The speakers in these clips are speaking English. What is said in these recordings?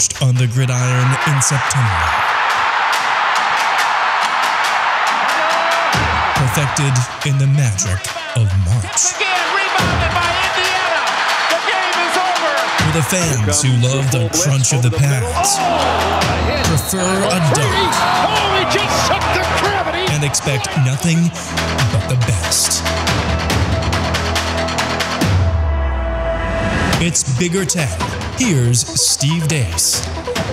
forged on the gridiron in September. Perfected in the magic of March. Again, rebounded by Indiana. The game is over. For the fans who love the crunch of the pads, prefer a dunk, Oh, he just shook the gravity. and expect nothing but the best. It's Bigger Ten. Here's Steve Deace.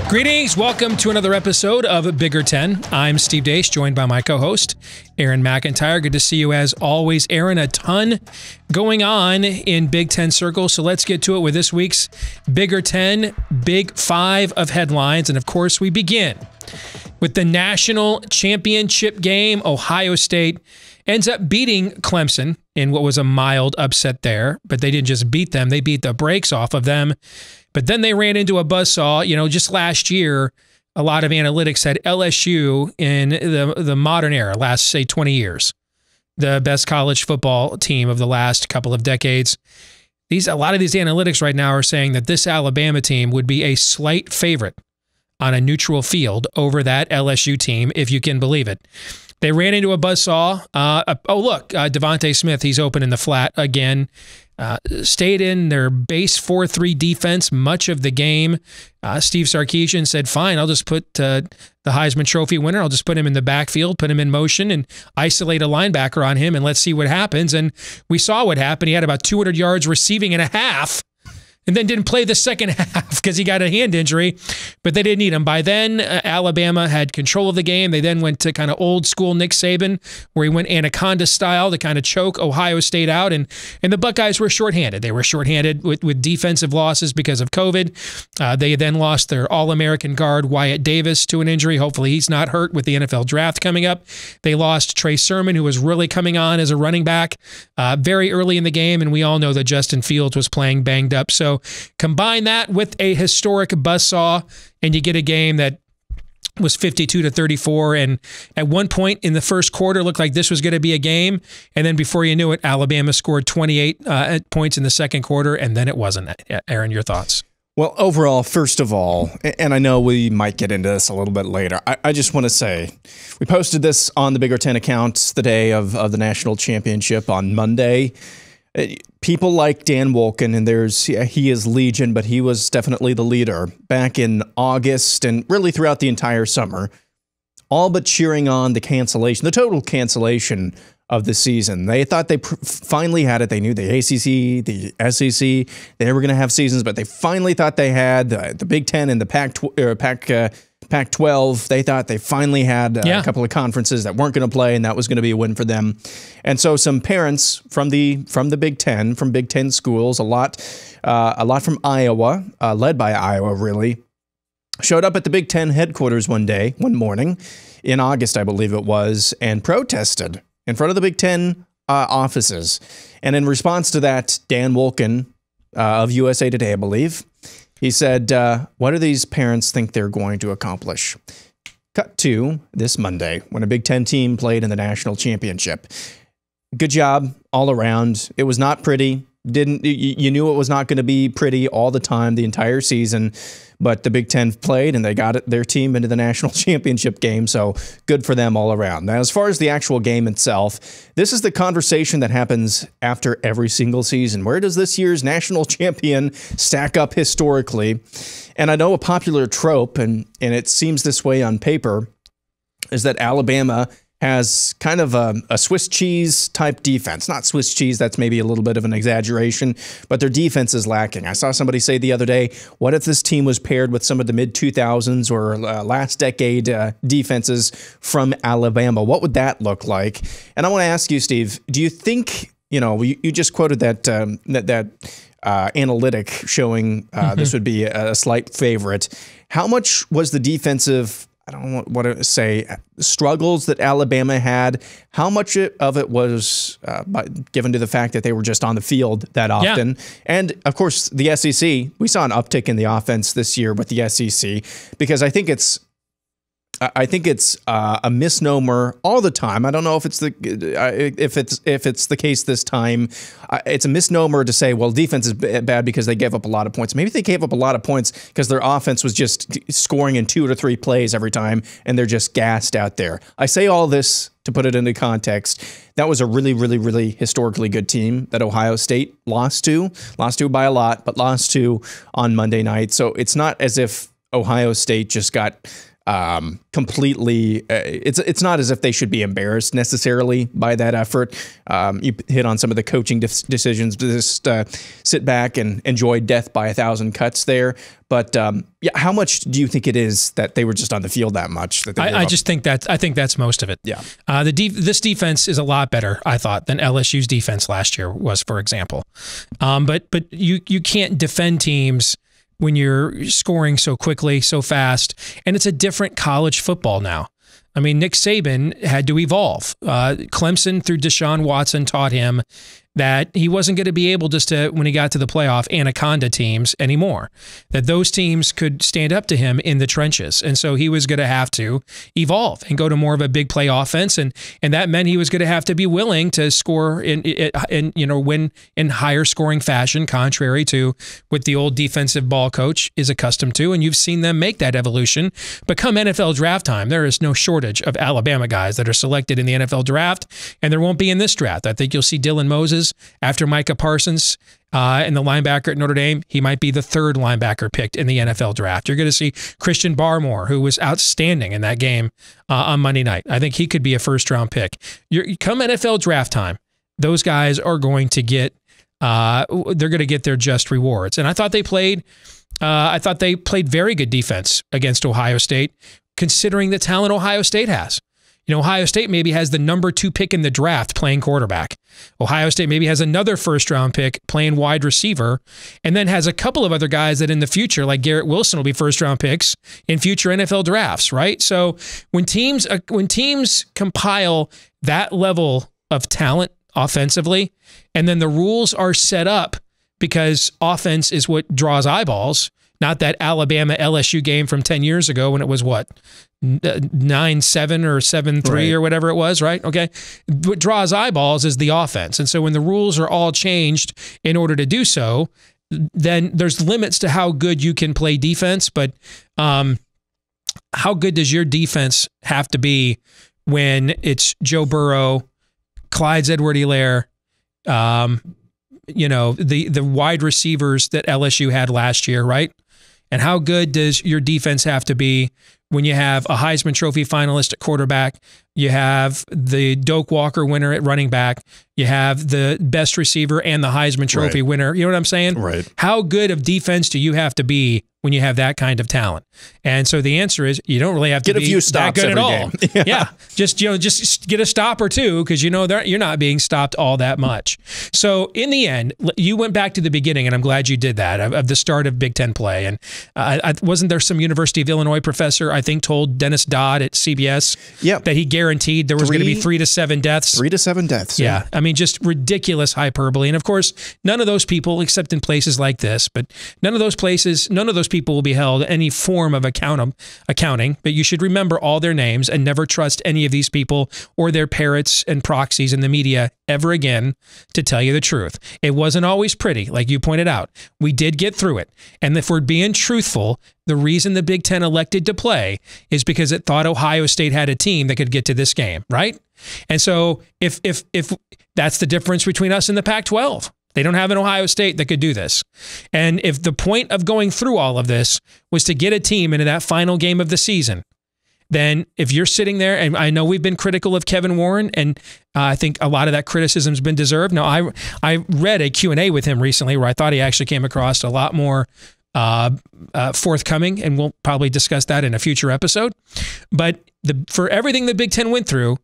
Greetings. Welcome to another episode of Bigger Ten. I'm Steve Deace, joined by my co-host, Aaron McIntire. Good to see you as always. Aaron, a ton going on in Big Ten circles, so let's get to it with this week's Bigger Ten, Big Five of headlines. And of course, we begin with the national championship game. Ohio State ends up beating Clemson in what was a mild upset there, but they didn't just beat them, they beat the brakes off of them. But then they ran into a buzzsaw. You know, just last year, a lot of analytics had LSU in the modern era, last, say, 20 years, the best college football team of the last couple of decades. A lot of these analytics right now are saying that this Alabama team would be a slight favorite on a neutral field over that LSU team, if you can believe it. They ran into a buzzsaw. Devontae Smith, he's open in the flat again. Stayed in their base 4-3 defense much of the game. Steve Sarkisian said, fine, I'll just put the Heisman Trophy winner, I'll just put him in the backfield, put him in motion, and isolate a linebacker on him, and let's see what happens. And we saw what happened. He had about 200 yards receiving and a half, and then didn't play the second half because he got a hand injury, but they didn't need him. By then, Alabama had control of the game. They then went to kind of old school Nick Saban, where he went anaconda style to kind of choke Ohio State out, and the Buckeyes were shorthanded. They were shorthanded with defensive losses because of COVID. They then lost their All-American guard, Wyatt Davis, to an injury. Hopefully he's not hurt with the NFL draft coming up. They lost Trey Sermon, who was really coming on as a running back very early in the game, and we all know that Justin Fields was playing banged up. So combine that with a historic buzzsaw, and you get a game that was 52-34. And at one point in the first quarter, looked like this was going to be a game. And then before you knew it, Alabama scored 28 points in the second quarter, and then it wasn't. Aaron, your thoughts? Well, overall, first of all, and I know we might get into this a little bit later, I just want to say, we posted this on the Bigger Ten accounts the day of the national championship on Monday. People like Dan Wolken, and he is legion, but he was definitely the leader back in August and really throughout the entire summer, all but cheering on the total cancellation of the season. They thought they finally had it. They knew the ACC, the SEC, they were going to have seasons, but they finally thought they had the Big Ten and the Pac-12. They thought they finally had a couple of conferences that weren't going to play, and that was going to be a win for them. And so some parents from the Big Ten, from Big Ten schools, a lot from Iowa, led by Iowa, really, showed up at the Big Ten headquarters one morning, in August, I believe it was, and protested in front of the Big Ten offices. And in response to that, Dan Wolken of USA Today, I believe, he said, what do these parents think they're going to accomplish? Cut to this Monday, when a Big Ten team played in the national championship. Good job all around. It was not pretty. You knew it was not going to be pretty all the time, the entire season, but the Big Ten played and they got their team into the national championship game, so good for them all around. Now, as far as the actual game itself, this is the conversation that happens after every single season. Where does this year's national champion stack up historically? And I know a popular trope, and it seems this way on paper, is that Alabama has kind of a Swiss cheese type defense. Not Swiss cheese, that's maybe a little bit of an exaggeration, but their defense is lacking. I saw somebody say the other day, what if this team was paired with some of the mid-2000s or last decade defenses from Alabama? What would that look like? And I want to ask you, Steve, do you think, you just quoted that analytic showing this would be a slight favorite. How much was the defensive, I don't know what to say, struggles that Alabama had, how much of it was given to the fact that they were just on the field that often? Yeah. And, of course, the SEC, we saw an uptick in the offense this year with the SEC, because I think it's I think it's a misnomer all the time. I don't know if it's the case this time. It's a misnomer to say, well, defense is bad because they gave up a lot of points. Maybe they gave up a lot of points because their offense was just scoring in 2 to 3 plays every time, and they're just gassed out there. I say all this to put it into context. That was a really, really, really historically good team that Ohio State lost to by a lot, but lost to on Monday night. So it's not as if Ohio State just got completely. It's not as if they should be embarrassed necessarily by that effort. You hit on some of the coaching decisions. Just sit back and enjoy death by 1,000 cuts there. But yeah, how much do you think it is that they were just on the field that much? That I think that's most of it. Yeah. This defense is a lot better, I thought, than LSU's defense last year was, for example. But you can't defend teams when you're scoring so quickly, so fast, and it's a different college football now. I mean, Nick Saban had to evolve. Clemson, through Deshaun Watson, taught him that he wasn't going to be able just to, when he got to the playoff, anaconda teams anymore, that those teams could stand up to him in the trenches. And so he was going to have to evolve and go to more of a big play offense. And that meant he was going to have to be willing to score win in higher scoring fashion, contrary to what the old defensive ball coach is accustomed to. And you've seen them make that evolution. But come NFL draft time, there is no shortage of Alabama guys that are selected in the NFL draft, and there won't be in this draft. I think you'll see Dylan Moses after Micah Parsons, and the linebacker at Notre Dame. He might be the 3rd linebacker picked in the NFL draft. You're going to see Christian Barmore, who was outstanding in that game on Monday night. I think he could be a 1st-round pick. Come NFL draft time, those guys are going to get they're going to get their just rewards. And I thought they played very good defense against Ohio State, considering the talent Ohio State has. Ohio State maybe has the number 2 pick in the draft playing quarterback. Ohio State maybe has another 1st-round pick playing wide receiver, and then has a couple of other guys that in the future, like Garrett Wilson, will be 1st-round picks in future NFL drafts, right? So when teams compile that level of talent offensively, and then the rules are set up because offense is what draws eyeballs, not that Alabama LSU game from 10 years ago when it was what? 9-7 or 7-3 right, or whatever it was, right? Okay. What draws eyeballs is the offense. And so when the rules are all changed in order to do so, then there's limits to how good you can play defense. But how good does your defense have to be when it's Joe Burrow, Clyde Edwards-Helaire, the wide receivers that LSU had last year, right? And how good does your defense have to be when you have a Heisman Trophy finalist at quarterback, you have the Doak Walker winner at running back, you have the best receiver and the Heisman Trophy winner. You know what I'm saying? Right. How good of defense do you have to be when you have that kind of talent? And so the answer is you don't really have to get a few stops that good every at all. game. Yeah, just get a stop or two, because you're not being stopped all that much. So in the end, you went back to the beginning, and I'm glad you did that, of the start of Big Ten play. And wasn't there some University of Illinois professor, I think, told Dennis Dodd at CBS that he guaranteed there was going to be 3 to 7 deaths? 3 to 7 deaths. Yeah. I mean, just ridiculous hyperbole. And of course, none of those people, except in places like this, but none of those people will be held any form of accounting. But you should remember all their names and never trust any of these people or their parrots and proxies in the media ever again to tell you the truth. It wasn't always pretty, like you pointed out. We did get through it. And if we're being truthful, the reason the Big Ten elected to play is because it thought Ohio State had a team that could get to this game, right? And so if that's the difference between us and the Pac-12. They don't have an Ohio State that could do this. And if the point of going through all of this was to get a team into that final game of the season, then if you're sitting there, and I know we've been critical of Kevin Warren, and I think a lot of that criticism's been deserved. Now, I read a Q&A with him recently where I thought he actually came across a lot more forthcoming, and we'll probably discuss that in a future episode. But for everything the Big Ten went through,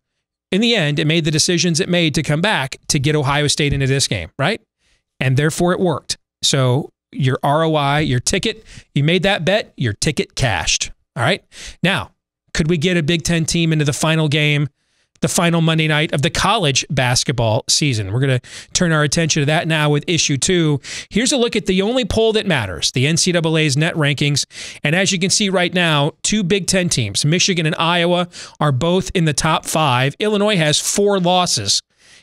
in the end, it made the decisions it made to come back to get Ohio State into this game, right? And therefore it worked. So your ROI, your ticket, you made that bet, your ticket cashed. All right. Now, could we get a Big Ten team into the final game, the final Monday night of the college basketball season. We're going to turn our attention to that now with issue 2. Here's a look at the only poll that matters, the NCAA's net rankings. And as you can see right now, 2 Big Ten teams, Michigan and Iowa, are both in the top 5. Illinois has 4 losses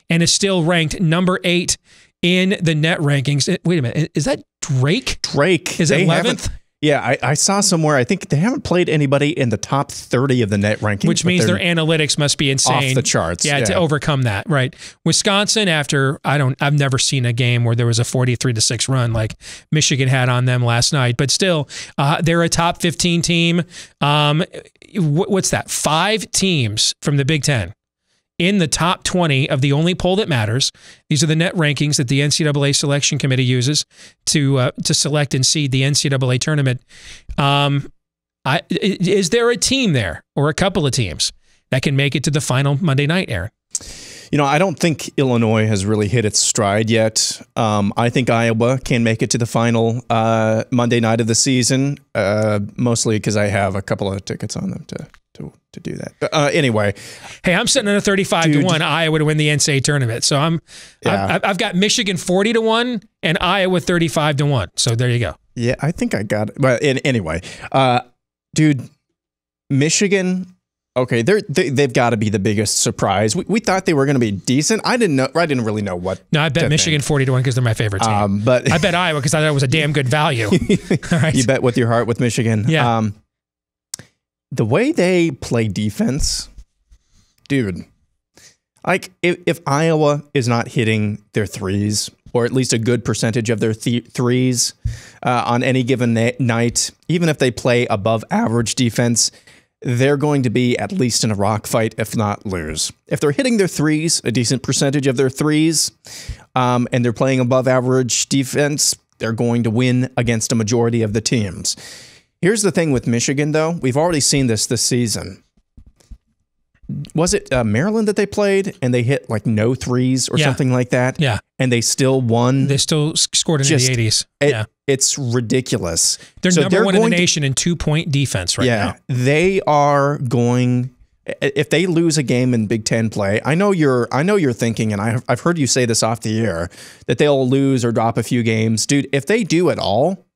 and is still ranked number 8 in the net rankings. Wait a minute, is that Drake? Drake. Is it 11th? Yeah, I saw somewhere, I think they haven't played anybody in the top 30 of the net rankings. Which means their analytics must be insane. Off the charts. Yeah, to overcome that, right. Wisconsin, after, I've never seen a game where there was a 43-6 run like Michigan had on them last night, but still, they're a top 15 team. What's that? 5 teams from the Big Ten in the top 20 of the only poll that matters. These are the net rankings that the NCAA selection committee uses to select and seed the NCAA tournament. Is there a team there or a couple of teams that can make it to the final Monday night, Aaron? I don't think Illinois has really hit its stride yet. I think Iowa can make it to the final Monday night of the season, mostly because I have a couple of tickets on them to do that. Anyway. Hey, I'm sitting on a 35-1 Iowa to win the NCAA tournament. So I've got Michigan 40-1 and Iowa 35-1. So there you go. Yeah, I think I got it. But anyway, dude, Michigan, okay, they've got to be the biggest surprise. We thought they were going to be decent. I didn't really know what. No, I bet Michigan 40-1 because they're my favorite team. But I bet Iowa because I thought it was a damn good value. All right. You bet with your heart with Michigan. Yeah. The way they play defense, dude, like if Iowa is not hitting their threes, or at least a good percentage of their threes on any given night, even if they play above average defense, they're going to be at least in a rock fight, if not lose. If they're hitting their threes, a decent percentage of their threes, and they're playing above average defense, they're going to win against a majority of the teams. Here's the thing with Michigan, though. We've already seen this season. Was it Maryland that they played and they hit like no threes or something like that? Yeah. And they still won? They still scored in the 80s. It's ridiculous. They're number 1 in the nation in 2-point defense right now. They are going... If they lose a game in Big Ten play, I know you're thinking, and I've heard you say this off the air, that they'll lose or drop a few games. Dude, if they do at all,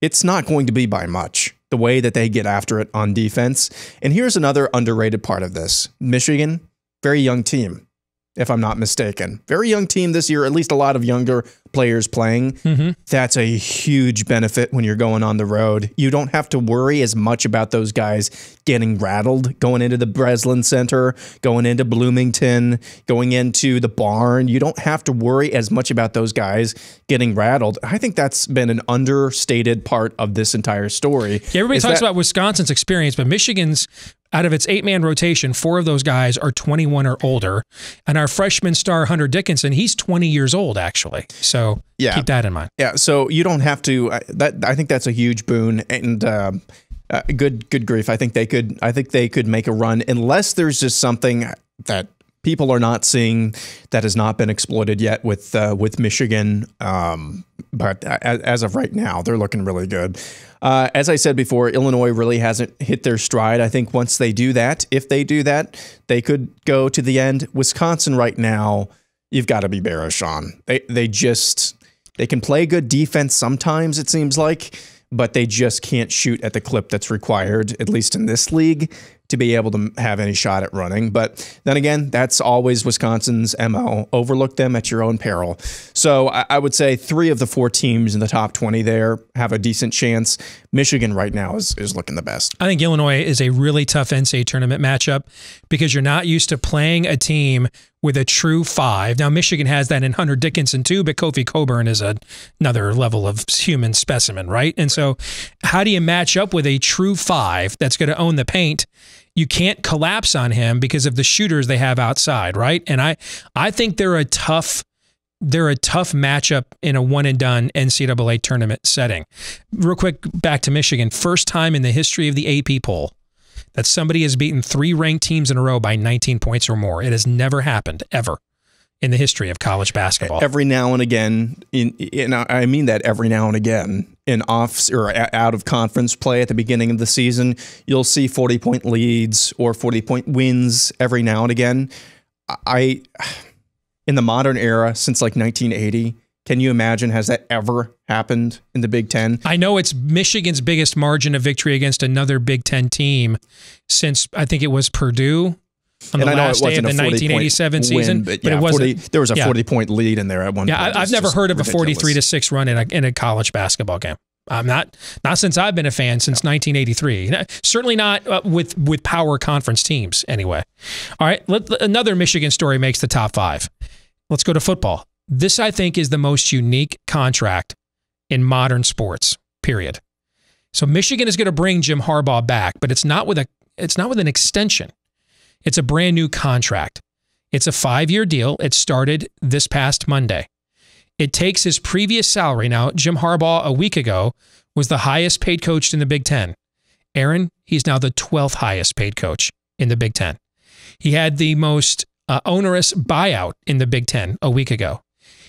it's not going to be by much, the way that they get after it on defense. And here's another underrated part of this. Michigan, very young team, if I'm not mistaken. Very young team this year, at least a lot of younger players playing. Mm-hmm. That's a huge benefit when you're going on the road. You don't have to worry as much about those guys getting rattled going into the Breslin Center, going into Bloomington, going into the Barn. You don't have to worry as much about those guys getting rattled. I think that's been an understated part of this entire story. Yeah, everybody talks about Wisconsin's experience, but Michigan's, out of its 8-man rotation, 4 of those guys are 21 or older. And our freshman star, Hunter Dickinson, he's 20 years old, actually. So keep that in mind. Yeah, so you don't have to. I think that's a huge boon. And good grief. I think they could make a run, unless there's just something that people are not seeing that has not been exploited yet with Michigan. But as of right now, they're looking really good. As I said before, Illinois really hasn't hit their stride. I think once they do that, if they do that, they could go to the end. Wisconsin right now, you've got to be bearish on. They can play good defense sometimes, it seems like, but they just can't shoot at the clip that's required, at least in this league, to be able to have any shot at running. But then again, that's always Wisconsin's MO. Overlook them at your own peril. So I would say 3 of the 4 teams in the top 20 there have a decent chance. Michigan right now is looking the best. I think Illinois is a really tough NCAA tournament matchup because you're not used to playing a team with a true 5. Now, Michigan has that in Hunter Dickinson too, but Kofi Coburn is another level of human specimen, right? And so how do you match up with a true 5 that's going to own the paint? You can't collapse on him because of the shooters they have outside, right? And I think they're a tough matchup in a one-and-done NCAA tournament setting. Real quick, back to Michigan. First time in the history of the AP poll that somebody has beaten 3 ranked teams in a row by 19 points or more. It has never happened, ever, in the history of college basketball. Every now and again, I mean that every now and again, in off or out of conference play at the beginning of the season, you'll see 40-point leads or 40-point wins every now and again. In the modern era, since like 1980, can you imagine, has that ever happened in the Big Ten? I know it's Michigan's biggest margin of victory against another Big Ten team since, I think it was Purdue on the last day of the 1987 season. But it wasn't. There was a 40-point lead in there at one point. Yeah, I've never heard of a 43-6 run in a college basketball game. Not since I've been a fan, since 1983. Certainly not with power conference teams, anyway. All right, another Michigan story makes the top 5. Let's go to football. This, I think, is the most unique contract in modern sports, period. So Michigan is going to bring Jim Harbaugh back, but it's not with an extension. It's a brand new contract. It's a 5-year deal. It started this past Monday. It takes his previous salary. Now, Jim Harbaugh a week ago was the highest paid coach in the Big Ten. Aaron, he's now the 12th highest paid coach in the Big Ten. He had the most onerous buyout in the Big Ten a week ago.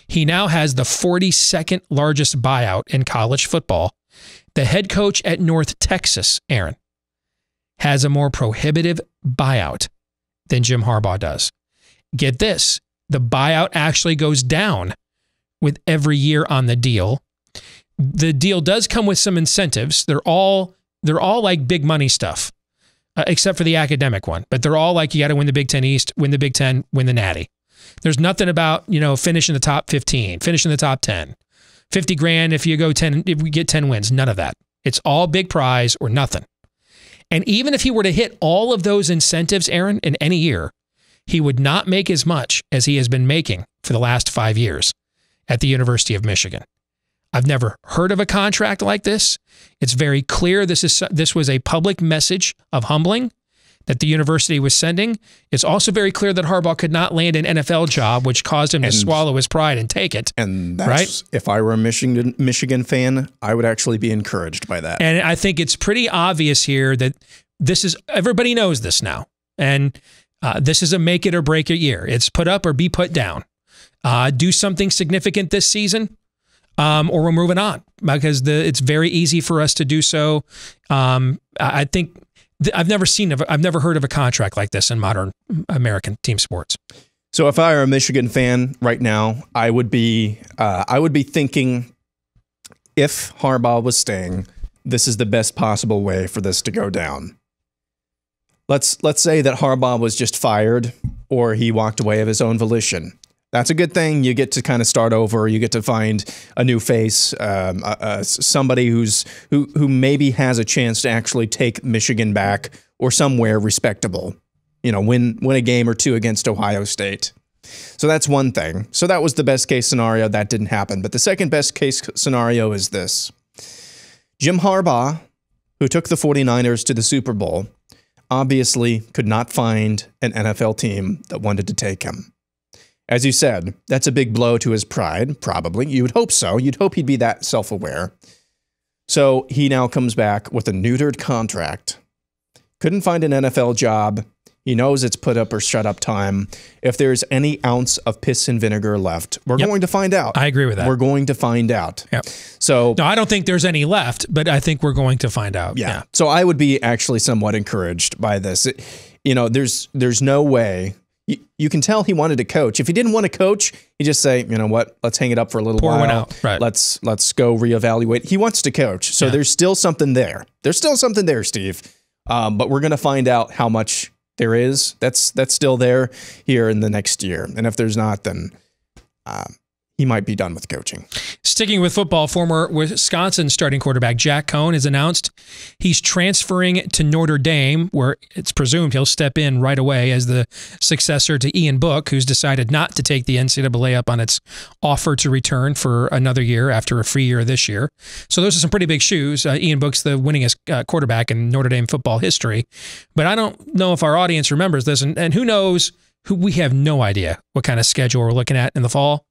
He now has the 42nd largest buyout in college football. The head coach at North Texas, Aaron, has a more prohibitive buyout than Jim Harbaugh does. Get this, the buyout actually goes down with every year on the deal. The deal does come with some incentives. They're all like big money stuff, except for the academic one. But they're all like, you got to win the Big Ten East, win the Big Ten, win the Natty. There's nothing about, finishing the top 15, finishing the top 10, 50 grand if you go 10, if we get 10 wins, none of that. It's all big prize or nothing. And even if he were to hit all of those incentives, Aaron, in any year, he would not make as much as he has been making for the last 5 years at the University of Michigan. I've never heard of a contract like this. It's very clear this was a public message of humbling that the university was sending. It's also very clear that Harbaugh could not land an NFL job, which caused him to swallow his pride and take it. And that's, right? If I were a Michigan fan, I would actually be encouraged by that. And I think it's pretty obvious here that everybody knows this now. And this is a make it or break it year. It's put up or be put down. Do something significant this season, or we're moving on, because it's very easy for us to do so. I think I've never heard of a contract like this in modern American team sports. So if I were a Michigan fan right now, I would be thinking, if Harbaugh was staying, this is the best possible way for this to go down. Let's say that Harbaugh was just fired or he walked away of his own volition. That's a good thing. You get to kind of start over. You get to find a new face, somebody who maybe has a chance to actually take Michigan back or somewhere respectable. Win a game or two against Ohio State. So that's one thing. So that was the best case scenario. That didn't happen. But the second best case scenario is this. Jim Harbaugh, who took the 49ers to the Super Bowl, obviously could not find an NFL team that wanted to take him. As you said, that's a big blow to his pride, probably. You would hope so. You'd hope he'd be that self-aware. So he now comes back with a neutered contract. Couldn't find an NFL job. He knows it's put up or shut up time. If there's any ounce of piss and vinegar left, we're going to find out. I agree with that. We're going to find out. Yep. So no, I don't think there's any left, but I think we're going to find out. Yeah. So I would be actually somewhat encouraged by this. There's no way. You can tell he wanted to coach. If he didn't want to coach, he'd just say, you know what, let's hang it up for a little while. Pour one out. Right. Let's go reevaluate. He wants to coach. So there's still something there. There's still something there, Steve. But we're going to find out how much there is. That's still there here in the next year. And if there's not, then he might be done with coaching. Sticking with football, former Wisconsin starting quarterback Jack Cohn has announced he's transferring to Notre Dame, where it's presumed he'll step in right away as the successor to Ian Book, who's decided not to take the NCAA up on its offer to return for another year after a free year this year. So those are some pretty big shoes. Ian Book's the winningest quarterback in Notre Dame football history. But I don't know if our audience remembers this, and who knows, we have no idea what kind of schedule we're looking at in the fall.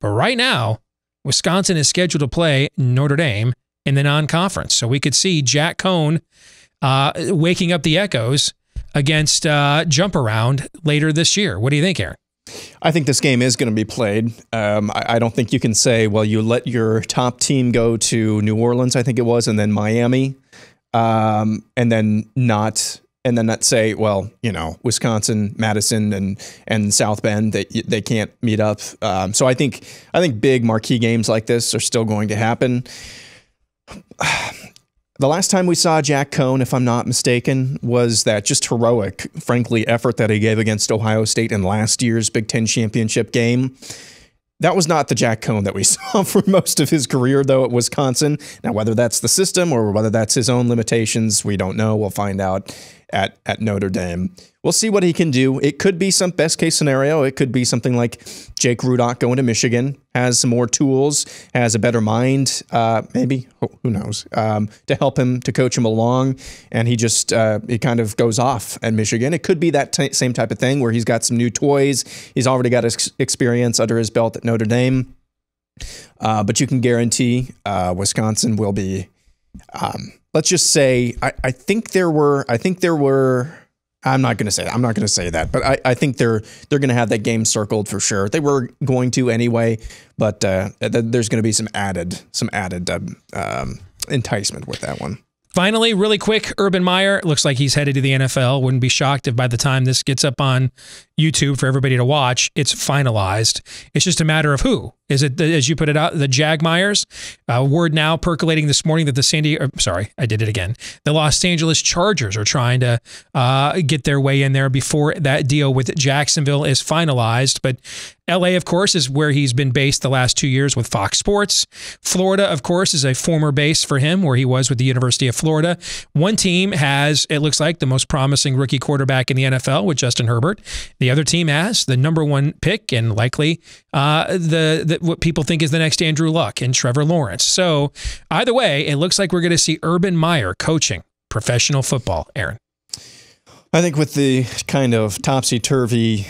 But right now, Wisconsin is scheduled to play Notre Dame in the non-conference. So we could see Jack Cohn waking up the echoes against Jump Around later this year. What do you think, Aaron? I think this game is going to be played. I don't think you can say, well, you let your top team go to New Orleans, I think it was, and then Miami, and then not say, well, Wisconsin, Madison, and South Bend, they can't meet up. So I think big marquee games like this are still going to happen. The last time we saw Jack Cohn, if I'm not mistaken, was that just heroic, frankly, effort that he gave against Ohio State in last year's Big Ten championship game. That was not the Jack Cohn that we saw for most of his career, though, at Wisconsin. Now, whether that's the system or whether that's his own limitations, we don't know. We'll find out at Notre Dame. We'll see what he can do. It could be some best case scenario. It could be something like Jake Rudock going to Michigan, has some more tools, has a better mind, maybe, who knows, to help him, to coach him along. And he just, he kind of goes off at Michigan. It could be that same type of thing where he's got some new toys. He's already got experience under his belt at Notre Dame. But you can guarantee Wisconsin will be, let's just say, I think there were, I'm not going to say that, but I think they're going to have that game circled for sure. They were going to anyway, but there's going to be some added enticement with that one. Finally, really quick, Urban Meyer looks like he's headed to the NFL. Wouldn't be shocked if by the time this gets up on YouTube for everybody to watch, it's finalized. It's just a matter of who. Is it, as you put it out, the Jagmeyers? Word now percolating this morning that the Los Angeles Chargers are trying to get their way in there before that deal with Jacksonville is finalized. But LA, of course, is where he's been based the last 2 years with Fox Sports. Florida, of course, is a former base for him where he was with the University of Florida. One team has, it looks like, the most promising rookie quarterback in the NFL with Justin Herbert. The other team has the #1 pick and likely what people think is the next Andrew Luck and Trevor Lawrence. So either way, it looks like we're going to see Urban Meyer coaching professional football. Aaron. I think with the kind of topsy-turvy,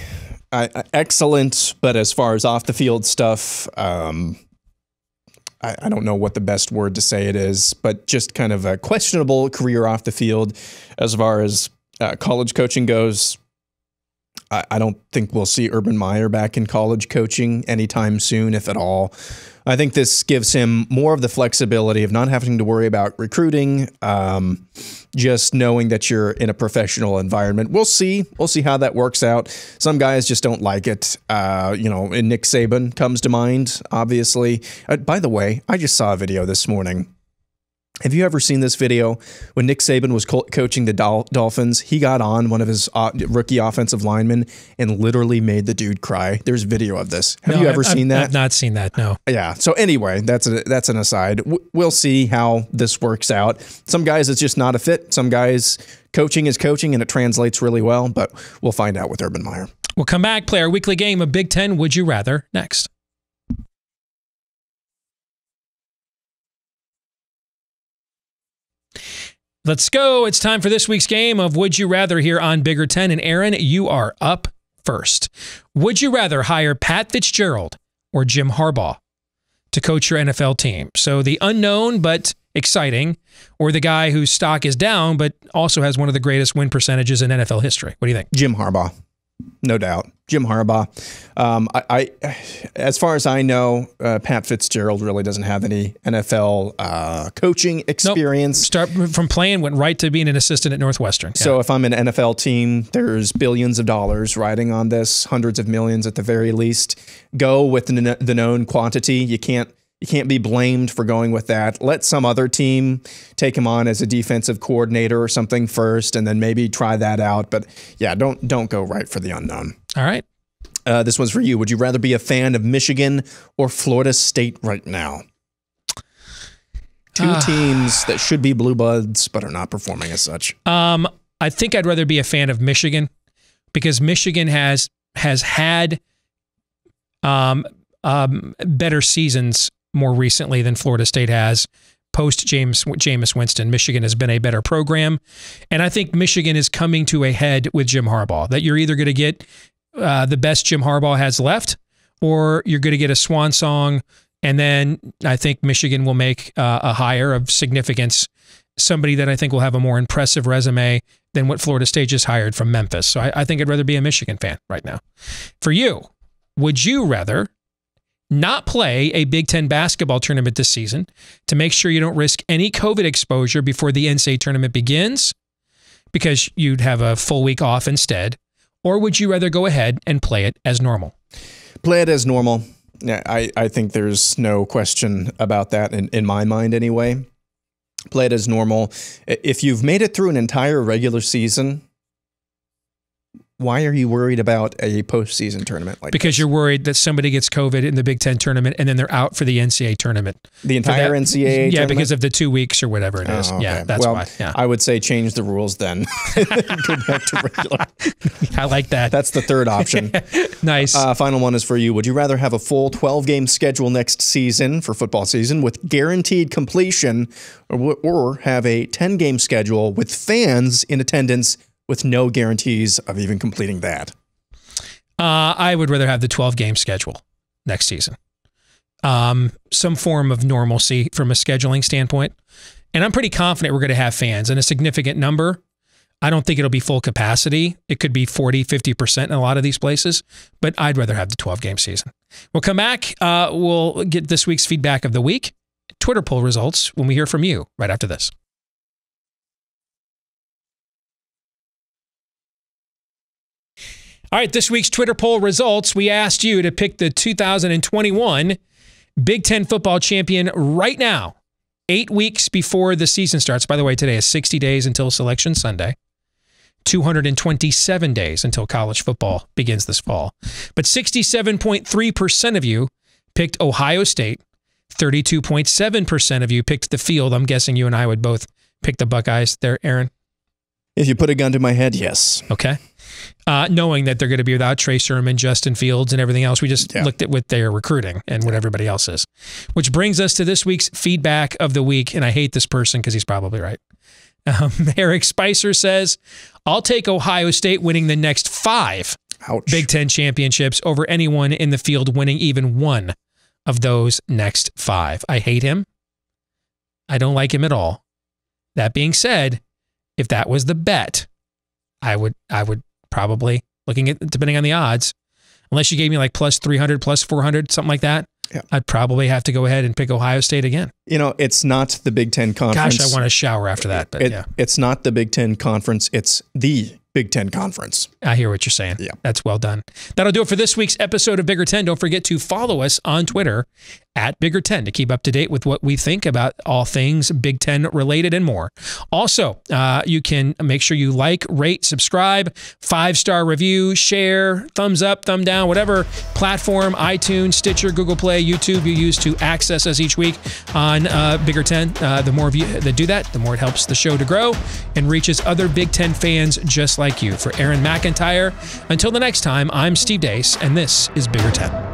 excellent, but as far as off the field stuff, I don't know what the best word to say it is, but just kind of a questionable career off the field as far as college coaching goes. I don't think we'll see Urban Meyer back in college coaching anytime soon, if at all. I think this gives him more of the flexibility of not having to worry about recruiting, just knowing that you're in a professional environment. We'll see. We'll see how that works out. Some guys just don't like it. And Nick Saban comes to mind, obviously. By the way, I just saw a video this morning. Have you ever seen this video when Nick Saban was coaching the Dolphins? He got on one of his rookie offensive linemen and literally made the dude cry. There's video of this. Have you ever seen that? I've not seen that, no. Yeah. So anyway, that's an aside. We'll see how this works out. Some guys, it's just not a fit. Some guys, coaching is coaching and it translates really well, but we'll find out with Urban Meyer. We'll come back, play our weekly game of Big Ten Would You Rather next. Let's go. It's time for this week's game of Would You Rather here on Bigger Ten. And Aaron, you are up first. Would you rather hire Pat Fitzgerald or Jim Harbaugh to coach your NFL team? So the unknown but exciting, or the guy whose stock is down but also has one of the greatest win percentages in NFL history? What do you think? Jim Harbaugh. No doubt. Jim Harbaugh. As far as I know, Pat Fitzgerald really doesn't have any NFL coaching experience. Nope. Start from playing, went right to being an assistant at Northwestern. Yeah. So if I'm an NFL team, there's billions of dollars riding on this, hundreds of millions at the very least. Go with the known quantity. You can't be blamed for going with that. Let some other team take him on as a defensive coordinator or something first, and then maybe try that out. But yeah, don't go right for the unknown. All right. This one's for you. Would you rather be a fan of Michigan or Florida State right now? Two teams that should be blue bloods but are not performing as such. I think I'd rather be a fan of Michigan because Michigan has had better seasons more recently than Florida State has. Post Jameis Winston, Michigan has been a better program. And I think Michigan is coming to a head with Jim Harbaugh, that you're either going to get the best Jim Harbaugh has left, or you're going to get a swan song. And then I think Michigan will make a hire of significance, somebody that I think will have a more impressive resume than what Florida State just hired from Memphis. So I think I'd rather be a Michigan fan right now. For you, would you rather not play a Big Ten basketball tournament this season to make sure you don't risk any COVID exposure before the Ncaa tournament begins because you'd have a full week off instead? Or would you rather go ahead and play it as normal? Play it as normal. I think there's no question about that in my mind anyway. Play it as normal. If you've made it through an entire regular season, why are you worried about a postseason tournament like Because this? you're worried that somebody gets COVID in the Big Ten tournament and then they're out for the Ncaa tournament. The entire Ncaa Yeah, tournament? because of the 2 weeks or whatever it is. Oh, okay. Yeah, that's well, why. Yeah. I would say change the rules then. Go back to regular. I like that. That's the third option. Nice. Final one is for you. Would you rather have a full 12-game schedule next season for football season with guaranteed completion or have a 10-game schedule with fans in attendance with no guarantees of even completing that? I would rather have the 12-game schedule next season. Some form of normalcy from a scheduling standpoint. And I'm pretty confident we're going to have fans in a significant number. I don't think it'll be full capacity. It could be 40, 50% in a lot of these places, but I'd rather have the 12-game season. We'll come back. We'll get this week's feedback of the week, Twitter poll results when we hear from you right after this. All right, this week's Twitter poll results. We asked you to pick the 2021 Big Ten football champion right now, 8 weeks before the season starts. By the way, today is 60 days until Selection Sunday, 227 days until college football begins this fall. But 67.3% of you picked Ohio State. 32.7% of you picked the field. I'm guessing you and I would both pick the Buckeyes there, Aaron. If you put a gun to my head, yes. Okay. Knowing that they're going to be without Trey Sermon, Justin Fields, and everything else. We just looked at what they're recruiting and what everybody else is. Which brings us to this week's feedback of the week. And I hate this person because he's probably right. Eric Spicer says, I'll take Ohio State winning the next 5 Big Ten championships over anyone in the field winning even one of those next 5. I hate him. I don't like him at all. That being said, if that was the bet, I would probably, looking at, depending on the odds, unless you gave me like plus 300, plus 400, something like that, I'd probably have to go ahead and pick Ohio State again. You know, it's not the Big Ten Conference. Gosh, I want to shower after that. But it's not the Big Ten Conference. It's the Big Ten Conference. I hear what you're saying. Yeah. That's well done. That'll do it for this week's episode of Bigger 10. Don't forget to follow us on Twitter at Bigger 10 to keep up to date with what we think about all things Big Ten related and more. Also, you can make sure you like, rate, subscribe, 5-star review, share, thumbs up, thumb down, whatever platform, iTunes, Stitcher, Google Play, YouTube you use to access us each week on Bigger 10. The more of you that do that, the more it helps the show to grow and reaches other Big Ten fans just like you. For Aaron McIntire, until the next time, I'm Steve Deace, and this is Bigger 10.